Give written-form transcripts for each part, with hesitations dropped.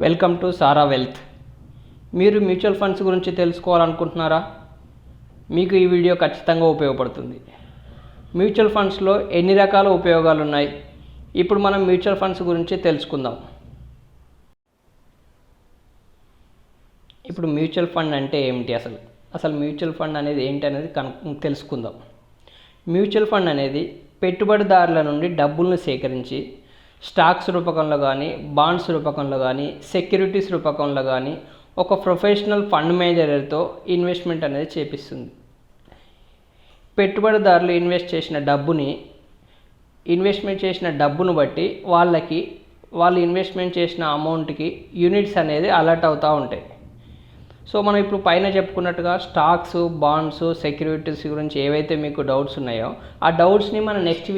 Welcome to Sara Wealth. మీరు mutual funds గురించి తెలుసుకోవాలనుకుంటున్నారా? మీకు ఈ వీడియో ఖచ్చితంగా ఉపయోగపడుతుంది. మ్యూచువల్ ఫండ్స్లో ఎన్ని రకాల ఉపయోగాలు ఉన్నాయి, ఇప్పుడు మనం మ్యూచువల్ ఫండ్స్ గురించి తెలుసుకుందాం. ఇప్పుడు మ్యూచువల్ ఫండ్ అంటే ఏమిటి, అసలు మ్యూచువల్ ఫండ్ అనేది ఏంటి అనేది తెలుసుకుందాం. మ్యూచువల్ ఫండ్ అనేది పెట్టుబడిదారుల నుండి డబ్బులను సేకరించి స్టాక్స్ రూపకంలో కానీ, బాండ్స్ రూపకంలో కానీ, సెక్యూరిటీస్ రూపకంలో కానీ ఒక ప్రొఫెషనల్ ఫండ్ మేనేజర్తో ఇన్వెస్ట్మెంట్ అనేది చేపిస్తుంది. పెట్టుబడిదారులు ఇన్వెస్ట్మెంట్ చేసిన డబ్బును బట్టి వాళ్ళు ఇన్వెస్ట్మెంట్ చేసిన అమౌంట్కి యూనిట్స్ అనేది అలర్ట్ అవుతూ ఉంటాయి. సో మనం ఇప్పుడు పైన చెప్పుకున్నట్టుగా స్టాక్స్, బాండ్స్, సెక్యూరిటీస్ గురించి ఏవైతే మీకు డౌట్స్ ఉన్నాయో ఆ డౌట్స్ని మనం నెక్స్ట్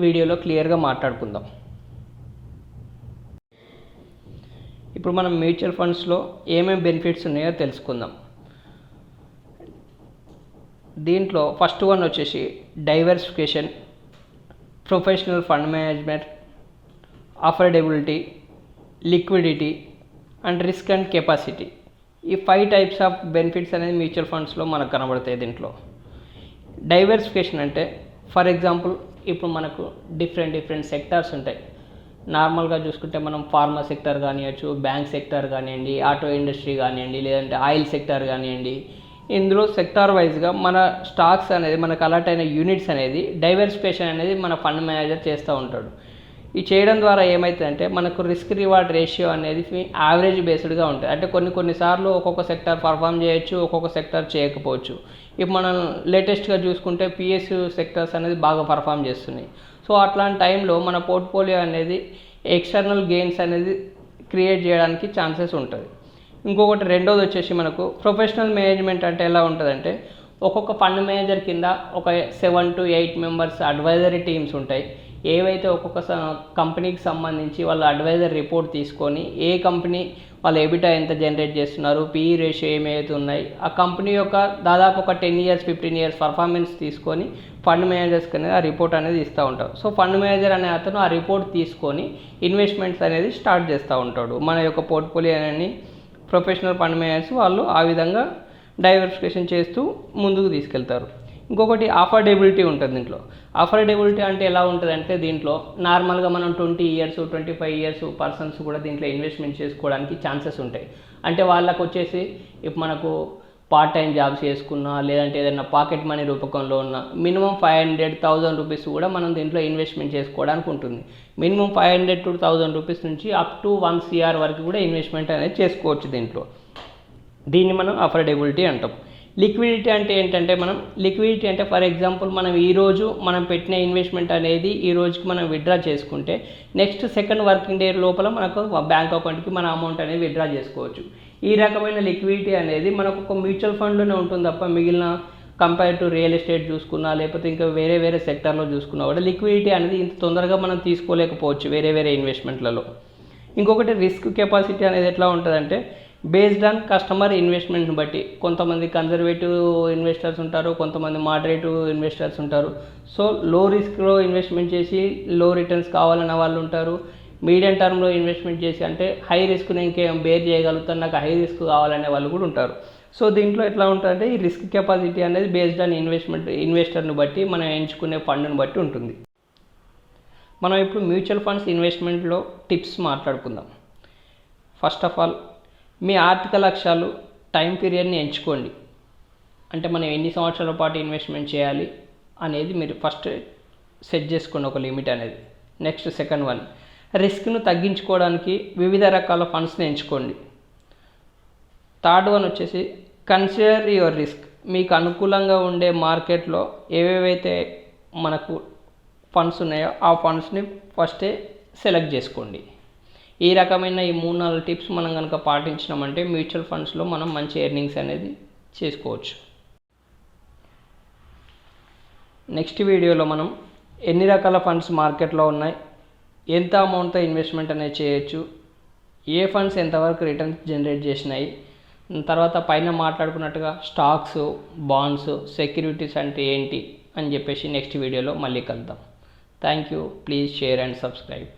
వీడియోలో క్లియర్గా మాట్లాడుకుందాం. ఇప్పుడు మనం మ్యూచువల్ ఫండ్స్లో ఏమేమి బెనిఫిట్స్ ఉన్నాయో తెలుసుకుందాం. దీంట్లో ఫస్ట్ వన్ వచ్చేసి diversification, professional fund management, affordability, liquidity and risk and capacity. ఈ 5 టైప్స్ ఆఫ్ బెనిఫిట్స్ అనేది మ్యూచువల్ ఫండ్స్లో మనకు కనబడతాయి. దీంట్లో డైవర్సిఫికేషన్ అంటే ఫర్ ఎగ్జాంపుల్ ఇప్పుడు మనకు డిఫరెంట్ సెక్టార్స్ ఉంటాయి. నార్మల్గా చూసుకుంటే మనం ఫార్మా సెక్టర్ కానివ్వచ్చు, బ్యాంక్ సెక్టర్ కానివ్వండి, ఆటో ఇండస్ట్రీ కానివ్వండి, లేదంటే ఆయిల్ సెక్టర్ కానివ్వండి. ఇందులో సెక్టార్ వైజ్గా మన స్టాక్స్ అనేది మనకు అలర్ట్ అయిన యూనిట్స్ అనేది డైవర్సిఫికేషన్ అనేది మన ఫండ్ మేనేజర్ చేస్తూ ఉంటాడు. ఇది చేయడం ద్వారా ఏమవుతుందంటే మనకు రిస్క్ రివార్డ్ రేషియో అనేది యావరేజ్ బేస్డ్గా ఉంటుంది. అంటే కొన్నిసార్లు ఒక్కొక్క సెక్టర్ పర్ఫామ్ చేయొచ్చు, ఒక్కొక్క సెక్టర్ చేయకపోవచ్చు. ఇప్పుడు మనం లేటెస్ట్గా చూసుకుంటే పిఎస్యు సెక్టర్స్ అనేది బాగా పర్ఫామ్ చేస్తున్నాయి. సో అట్లాంటి టైంలో మన పోర్ట్ఫోలియో అనేది ఎక్స్టర్నల్ గెయిన్స్ అనేది క్రియేట్ చేయడానికి ఛాన్సెస్ ఉంటుంది. ఇంకొకటి రెండోది వచ్చేసి మనకు ప్రొఫెషనల్ మేనేజ్మెంట్ అంటే ఎలా ఉంటుందంటే ఒక్కొక్క ఫండ్ మేనేజర్ కింద ఒక 7 to 8 మెంబర్స్ అడ్వైజరీ టీమ్స్ ఉంటాయి. ఏవైతే ఒక్కొక్క కంపెనీకి సంబంధించి వాళ్ళ అడ్వైజర్ రిపోర్ట్ తీసుకొని ఏ కంపెనీ వాళ్ళ ఎబిటా ఎంత జనరేట్ చేస్తున్నారు, పిఈ రేషియో ఏమైతే ఉన్నాయి, ఆ కంపెనీ యొక్క దాదాపు ఒక 10 years 15 years పర్ఫార్మెన్స్ తీసుకొని ఫండ్ మేనేజర్స్కి అనేది ఆ రిపోర్ట్ అనేది ఇస్తూ ఉంటారు. సో ఫండ్ మేనేజర్ అనే అతను ఆ రిపోర్ట్ తీసుకొని ఇన్వెస్ట్మెంట్స్ అనేది స్టార్ట్ చేస్తూ ఉంటాడు. మన యొక్క పోర్ట్ఫోలియో అనేది ప్రొఫెషనల్ ఫండ్ మేనేజర్స్ వాళ్ళు ఆ విధంగా డైవర్సిఫికేషన్ చేస్తూ ముందుకు తీసుకెళ్తారు. ఇంకొకటి అఫోర్డబిలిటీ ఉంటుంది. దీంట్లో అఫోర్డబిలిటీ అంటే ఎలా ఉంటుందంటే దీంట్లో నార్మల్గా మనం 20 years 25 years పర్సన్స్ కూడా దీంట్లో ఇన్వెస్ట్మెంట్ చేసుకోవడానికి ఛాన్సెస్ ఉంటాయి. అంటే వాళ్ళకు వచ్చేసి ఇప్పుడు మనకు పార్ట్ టైం జాబ్స్ చేసుకున్నా, లేదంటే ఏదైనా పాకెట్ మనీ రూపకంలో ఉన్న మినిమం 500,000 రూపీస్ కూడా మనం దీంట్లో ఇన్వెస్ట్మెంట్ చేసుకోవడానికి ఉంటుంది. మినిమం 500 to 1000 రూపీస్ నుంచి అప్ టు 1 crore వరకు కూడా ఇన్వెస్ట్మెంట్ అనేది చేసుకోవచ్చు దీంట్లో. దీన్ని మనం అఫోర్డబిలిటీ అంటాం. లిక్విడిటీ అంటే ఏంటంటే లిక్విడిటీ అంటే ఫర్ ఎగ్జాంపుల్ మనం ఈరోజు మనం పెట్టిన ఇన్వెస్ట్మెంట్ అనేది ఈ రోజుకి మనం విత్డ్రా చేసుకుంటే నెక్స్ట్ సెకండ్ వర్కింగ్ డే లోపల మనకు బ్యాంక్ అకౌంట్కి మన అమౌంట్ అనేది విత్డ్రా చేసుకోవచ్చు. ఈ రకమైన లిక్విడిటీ అనేది మనకు ఒక మ్యూచువల్ ఫండ్లోనే ఉంటుంది తప్ప మిగిలిన కంపేర్ టు రియల్ ఎస్టేట్ చూసుకున్నా, లేకపోతే ఇంకా వేరే సెక్టర్లో చూసుకున్నా కూడా లిక్విడిటీ అనేది ఇంత తొందరగా మనం తీసుకోలేకపోవచ్చు వేరే ఇన్వెస్ట్మెంట్లలో. ఇంకొకటి రిస్క్ కెపాసిటీ అనేది ఎట్లా ఉంటుందంటే బేస్డ్ ఆన్ కస్టమర్ ఇన్వెస్ట్మెంట్ని బట్టి కొంతమంది కన్జర్వేటివ్ ఇన్వెస్టర్స్ ఉంటారు, కొంతమంది మోడరేటివ్ ఇన్వెస్టర్స్ ఉంటారు. సో లో రిస్క్లో ఇన్వెస్ట్మెంట్ చేసి లో రిటర్న్స్ కావాలన్న వాళ్ళు ఉంటారు. మీడియం టర్మ్లో ఇన్వెస్ట్మెంట్ చేసి అంటే హై రిస్క్ని ఇంకేం బేర్ చేయగలుగుతాను, నాకు హై రిస్క్ కావాలనే వాళ్ళు కూడా ఉంటారు. సో దీంట్లో ఎట్లా ఉంటుందంటే ఈ రిస్క్ కెపాసిటీ అనేది బేస్డ్ ఆన్ ఇన్వెస్టర్ని బట్టి మనం ఎంచుకునే ఫండ్ని బట్టి ఉంటుంది. మనం ఇప్పుడు మ్యూచువల్ ఫండ్స్ ఇన్వెస్ట్మెంట్లో టిప్స్ మాట్లాడుకుందాం. ఫస్ట్ ఆఫ్ ఆల్ మీ ఆర్థిక లక్ష్యాలు టైం పీరియడ్ని ఎంచుకోండి. అంటే మనం ఎన్ని సంవత్సరాల పాటు ఇన్వెస్ట్మెంట్ చేయాలి అనేది మీరు ఫస్ట్ సెట్ చేసుకోండి ఒక లిమిట్ అనేది. నెక్స్ట్ సెకండ్ వన్ రిస్క్ను తగ్గించుకోవడానికి వివిధ రకాల ఫండ్స్ని ఎంచుకోండి. థర్డ్ వన్ వచ్చేసి కన్సిడర్ యువర్ రిస్క్. మీకు అనుకూలంగా ఉండే మార్కెట్లో ఏవేవైతే మనకు ఫండ్స్ ఉన్నాయో ఆ ఫండ్స్ని ఫస్టే సెలెక్ట్ చేసుకోండి. ఈ రకమైన ఈ 3-4 టిప్స్ మనం కనుక పాటించినామంటే మ్యూచువల్ ఫండ్స్లో మనం మంచి ఎర్నింగ్స్ అనేది చేసుకోవచ్చు. నెక్స్ట్ వీడియోలో మనం ఎన్ని రకాల ఫండ్స్ మార్కెట్లో ఉన్నాయి, ఎంత అమౌంట్తో ఇన్వెస్ట్మెంట్ అనేది చేయొచ్చు, ఏ ఫండ్స్ ఎంతవరకు రిటర్న్స్ జనరేట్ చేసినాయి, తర్వాత పైన మాట్లాడుకున్నట్టుగా స్టాక్స్, బాండ్స్, సెక్యూరిటీస్ అంటే ఏంటి అని చెప్పేసి నెక్స్ట్ వీడియోలో మళ్ళీ కలుద్దాం. Thank you. Please share and subscribe.